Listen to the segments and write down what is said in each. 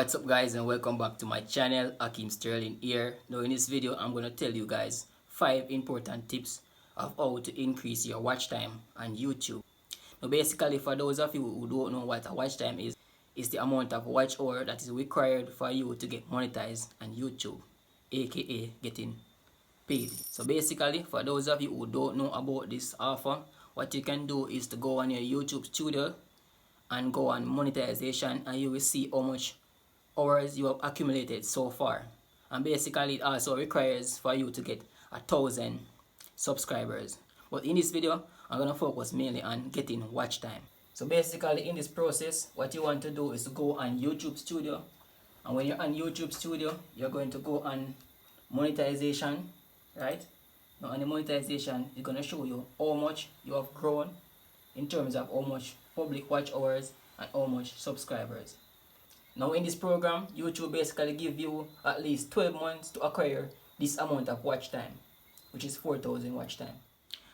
What's up guys, and welcome back to my channel. Ackeem Sterling here. Now in this video I'm going to tell you guys 5 important tips of how to increase your watch time on YouTube. Now basically, for those of you who don't know what a watch time is, it's the amount of watch hour that is required for you to get monetized on YouTube, aka getting paid. So basically, for those of you who don't know about this offer, what you can do is to go on your YouTube studio and go on monetization, and you will see how much hours you have accumulated so far. And basically it also requires for you to get 1,000 subscribers. But in this video I'm going to focus mainly on getting watch time. So basically in this process, what you want to do is to go on YouTube Studio, and when you're on YouTube Studio you're going to go on monetization, right? Now on the monetization it's going to show you how much you have grown in terms of how much public watch hours and how much subscribers. Now in this program, YouTube basically give you at least 12 months to acquire this amount of watch time, which is 4,000 watch time.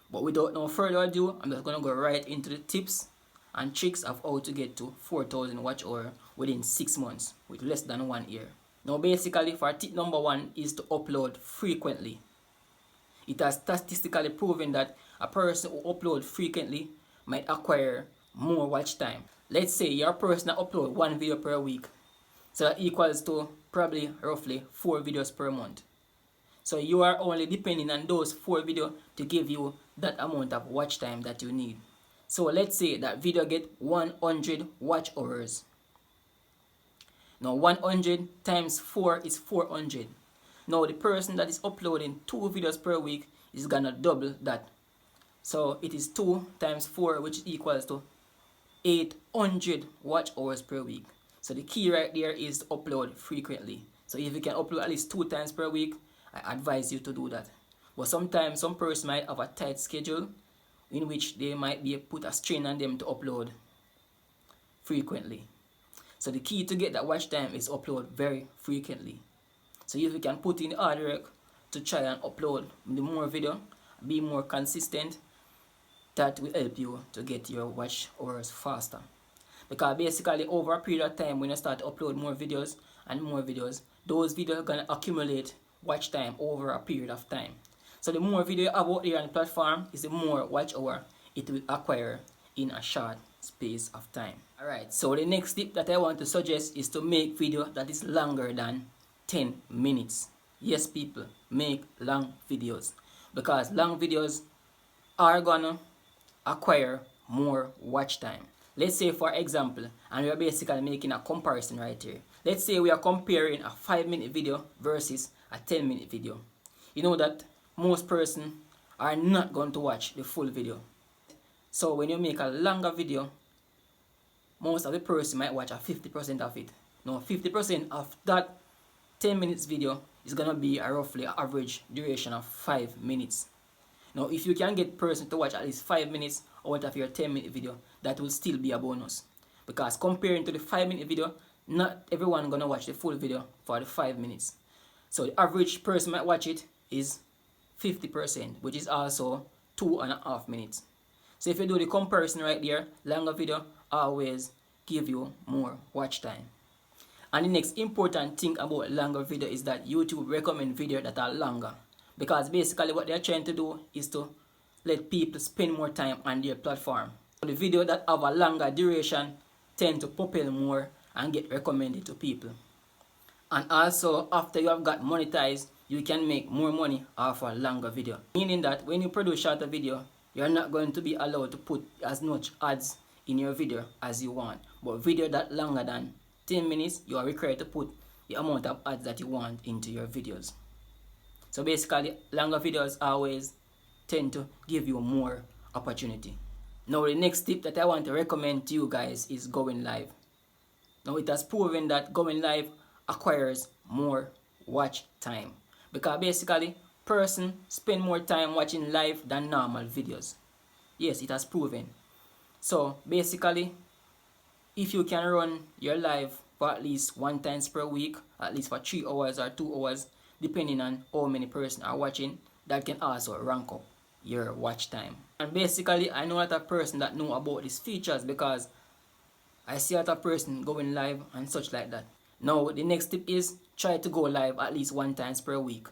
But without no further ado, I'm just going to go right into the tips and tricks of how to get to 4,000 watch hour within 6 months with less than 1 year. Now basically, for tip number 1 is to upload frequently. It has statistically proven that a person who uploads frequently might acquire more watch time. Let's say your person upload 1 video per week, so that equals to probably roughly 4 videos per month. So you are only depending on those 4 videos to give you that amount of watch time that you need. So let's say that video get 100 watch hours. Now 100 times 4 is 400. Now the person that is uploading 2 videos per week is gonna double that. So it is 2 times 4, which equals to 800 watch hours per week. So the key right there is to upload frequently. So if you can upload at least 2 times per week, I advise you to do that. But sometimes some person might have a tight schedule in which they might be put a strain on them to upload frequently. So the key to get that watch time is upload very frequently. So if you can put in the hard work to try and upload the more video, be more consistent, that will help you to get your watch hours faster. Because basically over a period of time, when you start to upload more videos and more videos, those videos are going to accumulate watch time over a period of time. So the more video you have out there on the platform is the more watch hour it will acquire in a short space of time. Alright, so the next tip that I want to suggest is to make video that is longer than 10 minutes. Yes people, make long videos, because long videos are gonna acquire more watch time. Let's say for example, and we are basically making a comparison right here. Let's say we are comparing a 5-minute video versus a 10-minute video. You know that most persons are not going to watch the full video. So when you make a longer video, most of the person might watch a 50% of it. Now 50% of that 10 minutes video is gonna be a roughly average duration of 5 minutes. Now if you can get person to watch at least 5 minutes out of your 10-minute video, that will still be a bonus. Because comparing to the 5-minute video, not everyone gonna watch the full video for the 5 minutes. So the average person might watch it is 50%, which is also 2.5 minutes. So if you do the comparison right there, longer video always give you more watch time. And the next important thing about longer video is that YouTube recommend videos that are longer. Because basically what they're trying to do is to let people spend more time on their platform. So the video that have a longer duration tend to propel more and get recommended to people. And also after you have got monetized, you can make more money off a longer video. Meaning that when you produce shorter video, you're not going to be allowed to put as much ads in your video as you want. But video that longer than 10 minutes, you are required to put the amount of ads that you want into your videos. So basically, longer videos always tend to give you more opportunity. Now the next tip that I want to recommend to you guys is going live. Now it has proven that going live acquires more watch time. Because basically, person spend more time watching live than normal videos. Yes, it has proven. So basically, if you can run your live for at least 1 time per week, at least for 3 hours or 2 hours, depending on how many persons are watching, that can also rank up your watch time. And basically, I know a lot of person that know about these features because I see a lot of person going live and such like that. Now the next tip is try to go live at least 1 time per week,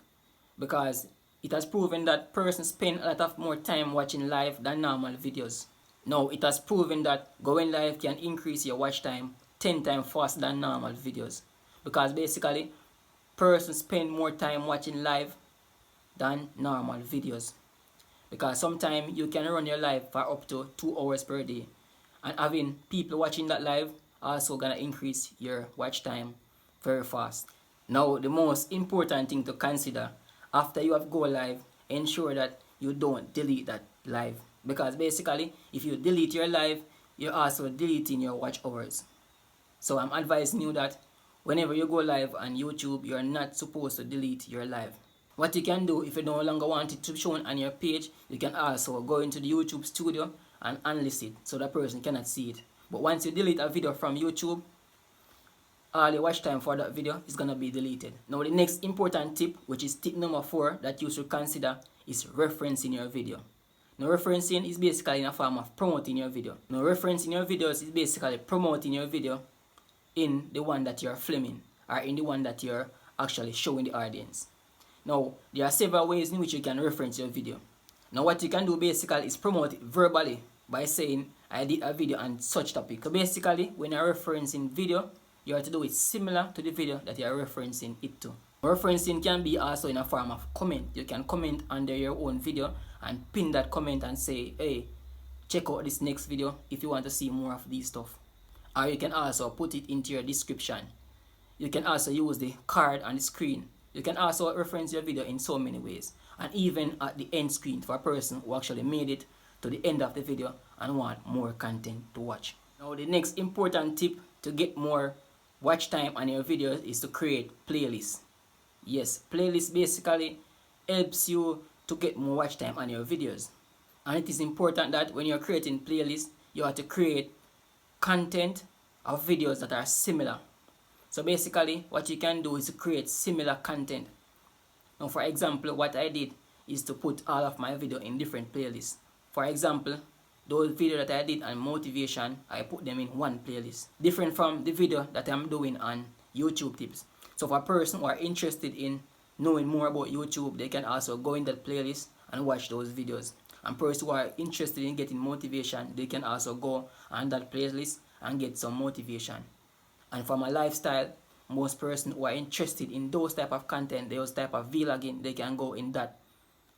because it has proven that persons spend a lot of more time watching live than normal videos. Now it has proven that going live can increase your watch time 10 times faster than normal videos, because basically persons spend more time watching live than normal videos, because sometimes you can run your live for up to 2 hours per day, and having people watching that live also gonna increase your watch time very fast. Now the most important thing to consider after you have go live, ensure that you don't delete that live, because basically if you delete your live, you're also deleting your watch hours. So I'm advising you that whenever you go live on YouTube, you're not supposed to delete your live. What you can do, if you no longer want it to be shown on your page, you can also go into the YouTube studio and unlist it so the person cannot see it. But once you delete a video from YouTube, all the watch time for that video is going to be deleted. Now the next important tip, which is tip number 4 that you should consider, is referencing your video. Now referencing is basically in a form of promoting your video. Now referencing your videos is basically promoting your video in the one that you're filming, or in the one that you're actually showing the audience. Now there are several ways in which you can reference your video. Now what you can do basically is promote it verbally by saying, I did a video on such topic. So basically when you're referencing video, you have to do it similar to the video that you are referencing it to. Referencing can be also in a form of comment. You can comment under your own video and pin that comment and say, hey, check out this next video if you want to see more of these stuff. Or you can also put it into your description. You can also use the card on the screen. You can also reference your video in so many ways. And even at the end screen for a person who actually made it to the end of the video and want more content to watch. Now the next important tip to get more watch time on your videos is to create playlists. Yes, playlist basically helps you to get more watch time on your videos. And it is important that when you're creating playlists, you have to create content of videos that are similar. So basically what you can do is to create similar content. Now for example, what I did is to put all of my video in different playlists. For example, those videos that I did on motivation, I put them in one playlist, different from the video that I'm doing on YouTube tips. So for a person who are interested in knowing more about YouTube, they can also go in that playlist and watch those videos. And persons who are interested in getting motivation, they can also go on that playlist and get some motivation. And for my lifestyle, most persons who are interested in those type of content, those type of vlogging, they can go in that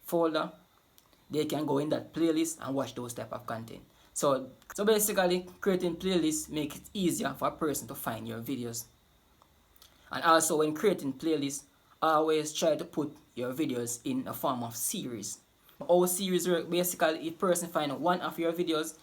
folder. They can go in that playlist and watch those type of content. So basically, creating playlists makes it easier for a person to find your videos. And also when creating playlists, always try to put your videos in a form of series. How series work, basically if person find one of your videos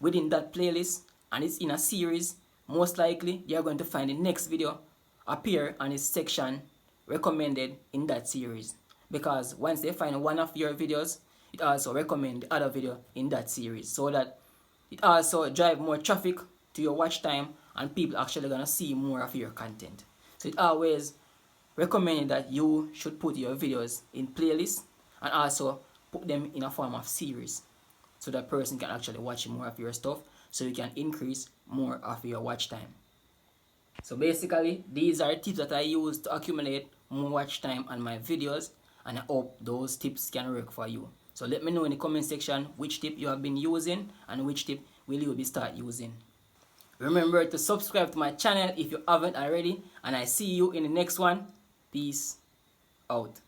within that playlist and it's in a series, most likely they are going to find the next video appear on its section recommended in that series. Because once they find one of your videos, it also recommends the other video in that series, so that it also drive more traffic to your watch time and people actually gonna see more of your content. So it always recommended that you should put your videos in playlists and also put them in a form of series, so that person can actually watch more of your stuff, so you can increase more of your watch time. So basically these are tips that I use to accumulate more watch time on my videos, and I hope those tips can work for you. So let me know in the comment section which tip you have been using and which tip will you be start using. Remember to subscribe to my channel if you haven't already, and I see you in the next one. Peace out.